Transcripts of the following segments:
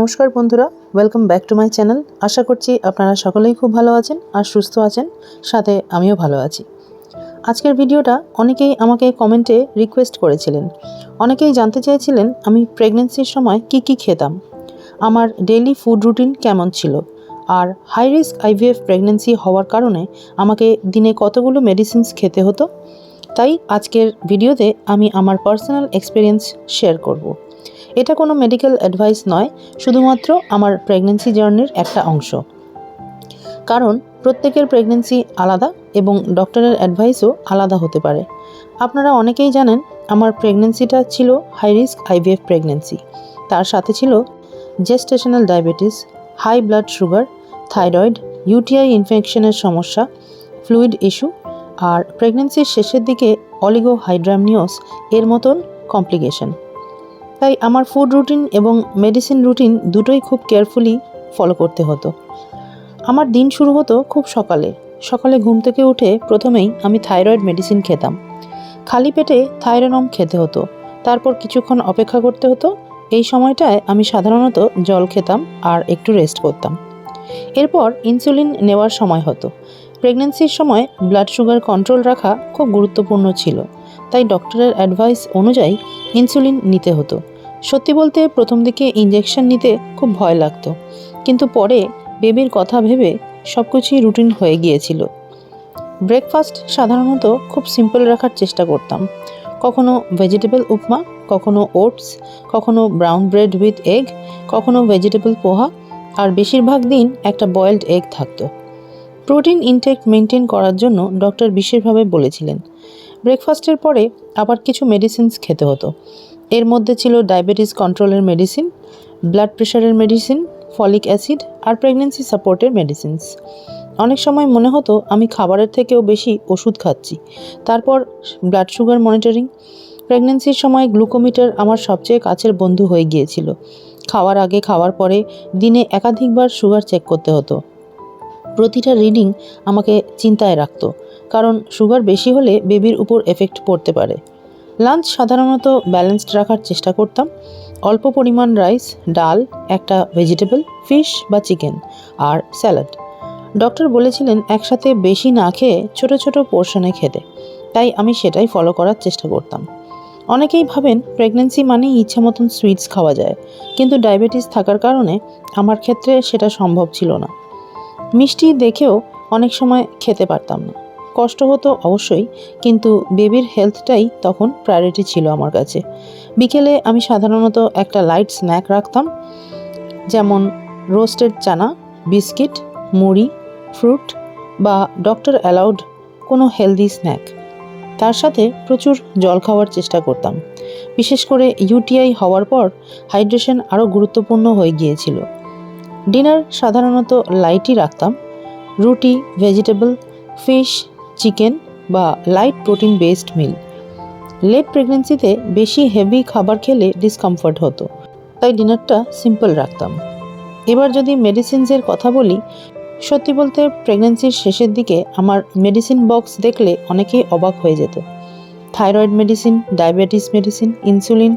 নমস্কার বন্ধুরা, welcome back to my channel. আশা করছি আপনারা সকলেই খুব ভালো আছেন আর সুস্থ আছেন, সাথে আমিও ভালো আছি। আজকের ভিডিওটা অনেকেই আমাকে কমেন্টে রিকোয়েস্ট করেছিলেন। অনেকেই জানতে চেয়েছিলেন আমি প্রেগনেন্সির সময় কি খেতাম, আমার ডেইলি ফুড রুটিন কেমন ছিল, আর হাই রিস্ক আইভিএফ প্রেগনেন্সি হওয়ার কারণে আমাকে দিনে কতগুলো মেডিসিনস খেতে হতো। তাই আজকের ভিডিওতে আমি আমার পার্সোনাল এক্সপিরিয়েন্স শেয়ার করব। এটা কোনো মেডিকেল অ্যাডভাইস নয়, শুধুমাত্র আমার প্রেগনেন্সি জার্নির একটা অংশ। কারণ প্রত্যেকের প্রেগনেন্সি আলাদা এবং ডক্টরের অ্যাডভাইসও আলাদা হতে পারে। আপনারা অনেকেই জানেন আমার প্রেগনেন্সিটা ছিল হাই রিস্ক আইভিএফ প্রেগনেন্সি। তার সাথে ছিল gestational diabetes, high blood sugar, thyroid, UTI ইনফেকশনের সমস্যা, ফ্লুইড ইস্যু, আর প্রেগনেন্সির শেষের দিকে অলিগোহাইড্রামনিওস এর মতন কমপ্লিকেশন। তাই আমার ফুড রুটিন এবং মেডিসিন রুটিন দুটোই খুব কেয়ারফুলি ফলো করতে হতো। আমার দিন শুরু হতো খুব সকালে ঘুম থেকে উঠে প্রথমেই আমি থাইরয়েড মেডিসিন খেতাম। খালি পেটে থাইরোনম খেতে হতো, তারপর কিছুক্ষণ অপেক্ষা করতে হতো। এই সময়টায় আমি সাধারণত জল খেতাম আর একটু রেস্ট করতাম। এরপর ইনসুলিন নেওয়ার সময় হতো। প্রেগনেন্সির সময় ব্লাড সুগার কন্ট্রোল রাখা খুব গুরুত্বপূর্ণ ছিল, তাই ডক্টরের অ্যাডভাইস অনুযায়ী ইনসুলিন নিতে হতো। সত্যি বলতে প্রথম দিকে ইঞ্জেকশন নিতে খুব ভয় লাগতো, কিন্তু পরে বেবির কথা ভেবে সব কিছুই রুটিন হয়ে গিয়েছিল। ব্রেকফাস্ট সাধারণত খুব সিম্পল রাখার চেষ্টা করতাম। কখনো ভেজিটেবল উপমা, কখনো ওটস, কখনো ব্রাউন ব্রেড উইথ এগ, কখনো ভেজিটেবল পোহা, আর বেশিরভাগ দিন একটা বয়েলড এগ থাকতো। প্রোটিন ইনটেক মেনটেন করার জন্য ডক্টর বিশেষভাবে বলেছিলেন। ব্রেকফাস্টের পরে আবার কিছু মেডিসিনস খেতে হতো। এর মধ্যে ছিল ডায়াবেটিস কন্ট্রোলের মেডিসিন, ব্লাড প্রেশারের মেডিসিন, ফলিক অ্যাসিড আর প্রেগনেন্সি সাপোর্টের মেডিসিনস। অনেক সময় মনে হতো আমি খাবারের থেকেও বেশি ওষুধ খাচ্ছি। তারপর ব্লাড সুগার মনিটরিং। প্রেগনেন্সির সময় গ্লুকোমিটার আমার সবচেয়ে কাছের বন্ধু হয়ে গিয়েছিল। খাওয়ার আগে খাওয়ার পরে দিনে একাধিকবার সুগার চেক করতে হতো। প্রতিটা রিডিং আমাকে চিন্তায় রাখতো, কারণ সুগার বেশি হলে বেবির উপর এফেক্ট পড়তে পারে। লাঞ্চ সাধারণত ব্যালেন্সড রাখার চেষ্টা করতাম। অল্প পরিমাণ রাইস, ডাল, একটা ভেজিটেবল, ফিশ বা চিকেন আর স্যালাড। ডক্টর বলেছিলেন একসাথে বেশি না খেয়ে ছোট ছোট পোর্শনে খেতে, তাই আমি সেটাই ফলো করার চেষ্টা করতাম। অনেকেই ভাবেন প্রেগনেন্সি মানেই ইচ্ছা মতন সুইটস খাওয়া যায়, কিন্তু ডায়াবেটিস থাকার কারণে আমার ক্ষেত্রে সেটা সম্ভব ছিল না। মিষ্টি দেখেও অনেক সময় খেতে পারতাম না। কষ্ট হতো অবশ্যই, কিন্তু বেবির হেলথটাই তখন প্রায়োরিটি ছিল আমার কাছে। বিকেলে আমি সাধারণত একটা লাইট স্ন্যাক রাখতাম, যেমন রোস্টেড চানা, বিস্কিট, মুড়ি, ফ্রুট বা ডক্টর অ্যালাউড কোনো হেলদি স্ন্যাক। তার সাথে প্রচুর জল খাওয়ার চেষ্টা করতাম। বিশেষ করে ইউটিআই হওয়ার পর হাইড্রেশন আরও গুরুত্বপূর্ণ হয়ে গিয়েছিল। ডিনার সাধারণত লাইটই রাখতাম। রুটি, ভেজিটেবল, ফিশ, চিকেন বা লাইট প্রোটিন বেসড মিল। লেট প্রেগনেন্সিতে বেশি হেভি খাবার খেলে ডিসকমফর্ট হতো, তাই ডিনারটা সিম্পল রাখতাম। এবার যদি মেডিসিনসের কথা বলি, সত্যি বলতে প্রেগনেন্সির শেষের দিকে আমার মেডিসিন বক্স দেখলে অনেকেই অবাক হয়ে যেত। Thyroid medicine, diabetes medicine, insulin,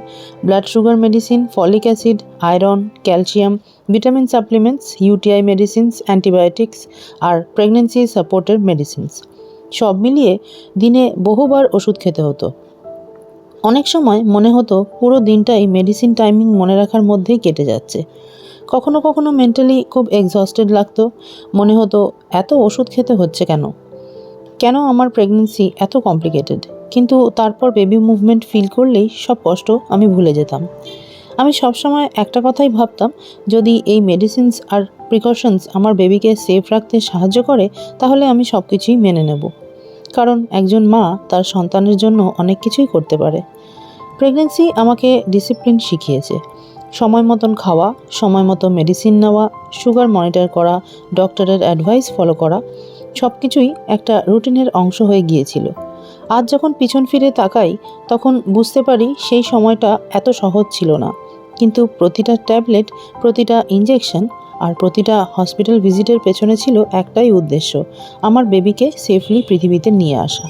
blood sugar medicine, folic acid, iron, calcium, vitamin supplements, UTI medicines, antibiotics আর প্রেগনেন্সি সাপোর্টের মেডিসিনস। সব মিলিয়ে দিনে বহুবার ওষুধ খেতে হতো। অনেক সময় মনে হতো পুরো দিনটাই মেডিসিন টাইমিং মনে রাখার মধ্যেই কেটে যাচ্ছে। কখনো কখনো মেন্টালি খুব এক্সস্টেড লাগতো। মনে হতো এত ওষুধ খেতে হচ্ছে কেন আমার প্রেগনেন্সি এত কমপ্লিকেটেড। কিন্তু তারপর বেবি মুভমেন্ট ফিল করলেই সব কষ্ট আমি ভুলে যেতাম। আমি সবসময় একটা কথাই ভাবতাম, যদি এই মেডিসিনস আর প্রিকশনস আমার বেবিকে সেফ রাখতে সাহায্য করে, তাহলে আমি সব কিছুই মেনে নেব। কারণ একজন মা তার সন্তানের জন্য অনেক কিছুই করতে পারে। প্রেগনেন্সি আমাকে ডিসিপ্লিন শিখিয়েছে। সময় মতন খাওয়া, সময় মতো মেডিসিন নেওয়া, সুগার মনিটর করা, ডক্টরের অ্যাডভাইস ফলো করা, সব কিছুই একটা রুটিনের অংশ হয়ে গিয়েছিল। আজ যখন পিছন ফিরে তাকাই, তখন বুঝতে পারি সেই সময়টা এত সহজ ছিল না, কিন্তু প্রতিটা ট্যাবলেট, প্রতিটা ইঞ্জেকশন আর প্রতিটা হসপিটাল ভিজিটের পেছনে ছিল একটাই উদ্দেশ্য, আমার বেবিকে সেফলি পৃথিবীতে নিয়ে আসা।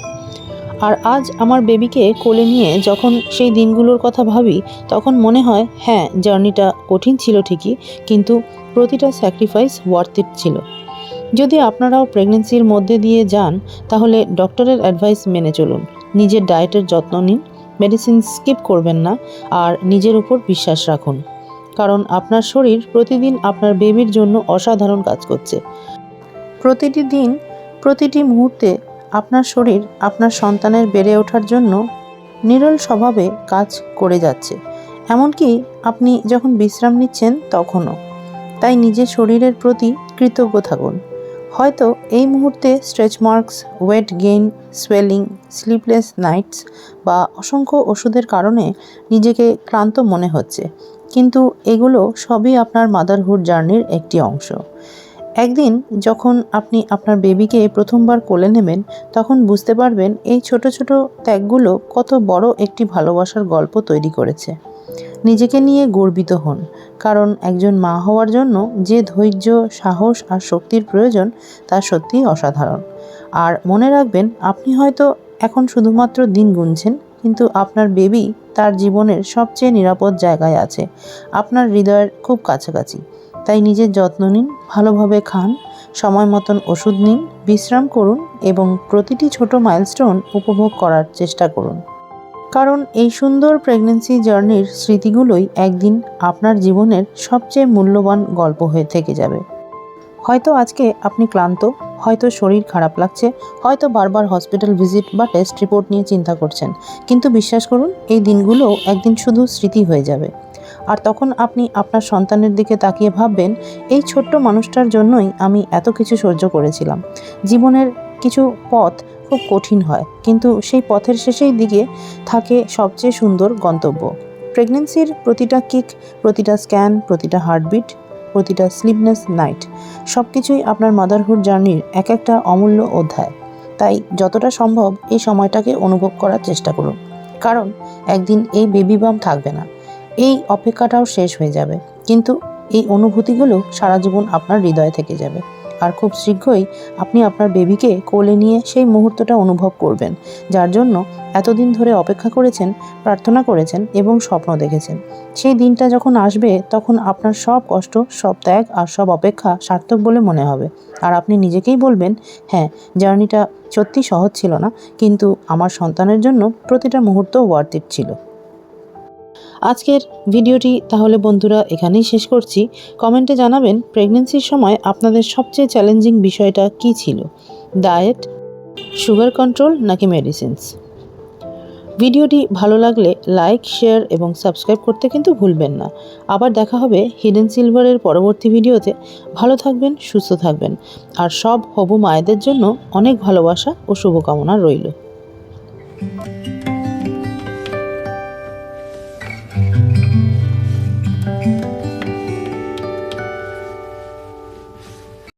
আর আজ আমার বেবিকে কোলে নিয়ে যখন সেই দিনগুলোর কথা ভাবি, তখন মনে হয় হ্যাঁ, জার্নিটা কঠিন ছিল ঠিকই, কিন্তু প্রতিটা স্যাক্রিফাইস ওয়ার্থ ইট ছিল। যদি আপনারাও প্রেগনেন্সির মধ্যে দিয়ে যান, তাহলে ডক্টরের অ্যাডভাইস মেনে চলুন, নিজের ডায়েটের যত্ন নিন, মেডিসিন স্কিপ করবেন না, আর নিজের উপর বিশ্বাস রাখুন। কারণ আপনার শরীর প্রতিদিন আপনার বেবির জন্য অসাধারণ কাজ করছে। প্রতিটি দিন, প্রতিটি মুহূর্তে আপনার শরীর আপনার সন্তানের বেড়ে ওঠার জন্য নিরল স্বভাবে কাজ করে যাচ্ছে, এমনকি আপনি যখন বিশ্রাম নিচ্ছেন তখনও। তাই নিজের শরীরের প্রতি কৃতজ্ঞ থাকুন। হয়তো এই মুহূর্তে stretch marks, weight gain, swelling, sleepless nights বা অসংখ্য ওষুধের কারণে নিজেকে ক্লান্ত মনে হচ্ছে, কিন্তু এগুলো সবই আপনার মাদারহুড জার্নির একটি অংশ। একদিন যখন আপনি আপনার বেবিকে প্রথমবার কোলে নেবেন, তখন বুঝতে পারবেন এই ছোট ছোট ত্যাগগুলো কত বড় একটি ভালোবাসার গল্প তৈরি করেছে। নিজেকে নিয়ে গর্বিত হন, কারণ একজন মা হওয়ার জন্য যে ধৈর্য, সাহস আর শক্তির প্রয়োজন তা সত্যিই অসাধারণ। আর মনে রাখবেন, আপনি হয়তো এখন শুধুমাত্র দিন গুনছেন, কিন্তু আপনার বেবি তার জীবনের সবচেয়ে নিরাপদ জায়গায় আছে, আপনার হৃদয়ের খুব কাছাকাছি। তাই নিজের যত্ন নিন, ভালোভাবে খান, সময় মতন ওষুধ নিন, বিশ্রাম করুন এবং প্রতিটি ছোট মাইলস্টোন উপভোগ করার চেষ্টা করুন। কারণ এই সুন্দর প্রেগন্যান্সি জার্নির স্মৃতিগুলোই একদিন আপনার জীবনের সবচেয়ে মূল্যবান গল্প হয়ে থেকে যাবে। হয়তো আজকে আপনি ক্লান্ত, হয়তো শরীর খারাপ লাগছে, হয়তো বারবার হসপিটাল ভিজিট বা টেস্ট রিপোর্ট নিয়ে চিন্তা করছেন, কিন্তু বিশ্বাস করুন, এই দিনগুলো একদিন শুধু স্মৃতি হয়ে যাবে। আর তখন আপনি আপনার সন্তানের দিকে তাকিয়ে ভাববেন, এই ছোট্ট মানুষটার জন্যই আমি এত কিছু সহ্য করেছিলাম। জীবনের কিছু পথ খুব কঠিন হয়, কিন্তু সেই পথের শেষের দিকে থাকে সবচেয়ে সুন্দর গন্তব্য। প্রেগনেন্সির প্রতিটা কিক, প্রতিটা স্ক্যান, প্রতিটা হার্টবিট, প্রতিটা স্লিপলেস নাইট, সব কিছুই আপনার মাদারহুড জার্নির এক একটা অমূল্য অধ্যায়। তাই যতটা সম্ভব এই সময়টাকে অনুভব করার চেষ্টা করুন, কারণ একদিন এই বেবি বাম থাকবে না, এই অপেক্ষাটাও শেষ হয়ে যাবে, কিন্তু এই অনুভূতিগুলো সারা জীবন আপনার হৃদয়ে থেকে যাবে। আর খুব শীঘ্রই আপনি আপনার বেবিকে কোলে নিয়ে সেই মুহূর্তটা অনুভব করবেন, যার জন্য এতদিন ধরে অপেক্ষা করেছেন, প্রার্থনা করেছেন এবং স্বপ্ন দেখেছেন। সেই দিনটা যখন আসবে, তখন আপনার সব কষ্ট, সব ত্যাগ আর সব অপেক্ষা সার্থক বলে মনে হবে। আর আপনি নিজেকেই বলবেন, হ্যাঁ, জার্নিটা সত্যি সহজ ছিল না, কিন্তু আমার সন্তানের জন্য প্রতিটা মুহূর্ত ওয়ার্থ ইট ছিল। আজকের ভিডিওটি তাহলে বন্ধুরা এখানেই শেষ করছি। কমেন্টে জানাবেন প্রেগনেন্সির সময় আপনাদের সবচেয়ে চ্যালেঞ্জিং বিষয়টা কী ছিল, ডায়েট, সুগার কন্ট্রোল নাকি মেডিসিনস। ভিডিওটি ভালো লাগলে লাইক, শেয়ার এবং সাবস্ক্রাইব করতে কিন্তু ভুলবেন না। আবার দেখা হবে হিডেন সিলভারের পরবর্তী ভিডিওতে। ভালো থাকবেন, সুস্থ থাকবেন, আর সব হবু মায়েদের জন্য অনেক ভালোবাসা ও শুভকামনা রইল।